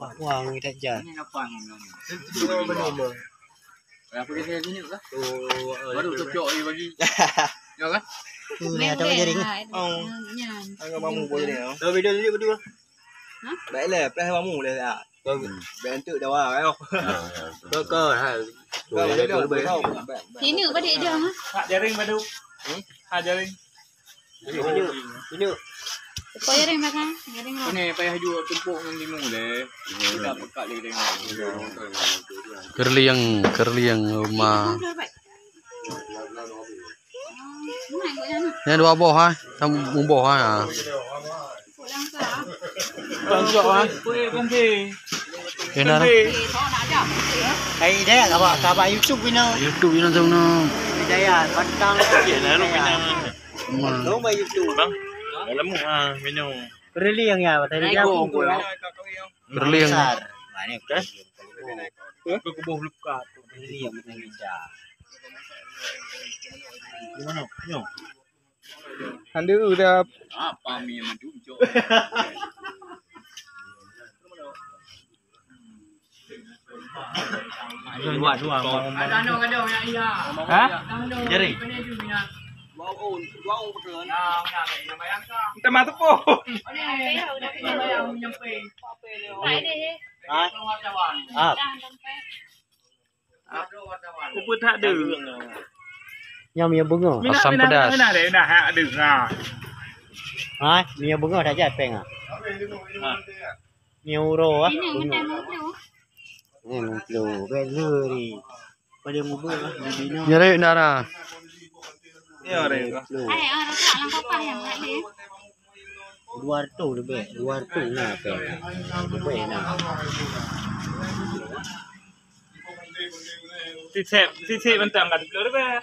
Wah, người ta chờ. Ini apa yang aku dia gini lah. Baru cocok dia bagi. Ya kan? Nè, cho cái gia đình. Anh ba mù bao nhiêu không? Rồi video đi berdua. Đấy là cái ba mù này à. Tôi bạn tự đâu à phải không? Cơ hay cơ mà đâu bế đâu. Tí nữa có thể được hả? Hạ gia đình mà đâu? Hạ gia đình. Ini. Có gia đình mà ta? Gia đình rồi. Ini payah jual tumpuk dengan limu deh. Sudah pekat lagi dengan. Kerliang rumah. Ini dua boh ha, tam boh ha. Con chọ ha. Con gì? Cái nào? Đây thế à các bạn YouTube video. YouTube nó trong nó. Đây à, bắt đăng Chuyện này lúc Việt Nam. đúng về YouTube. Vâng. Đó là mùng à, video. Really yang ya, tadi dia Kau Kerliang. Banyak kan? Aku kebuh luka. Really yang Indonesia. Gimana? Yo. Anda udah apa mi yang mencucuk? Dua. Kadang yang iya. Hah? Jadi. Wow betul. Kita masuk po. Phải đi. À, Aku pun tak ada. nhau mía bún rồi. Asam pedas. Mana ada dah hak ada. Hả? Mía bún rồi đã chạy phèn à? Nhiều euro á. Tí nữa người ta muốn đâu. Này một kilo về lừa đi. Bây giờ một bữa đi nó. Nyari nara. Ni ada. Ai ở đó làm có phải hàng lại đi. 200 lebih. 200 nah phèn. Lebih nah. Sisi bentang kat dulu dah.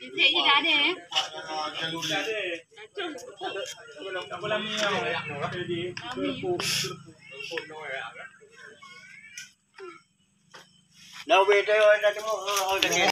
Thì thế gì đã để. Aku lam ni. Jadi. Đâu về đây rồi, ra cái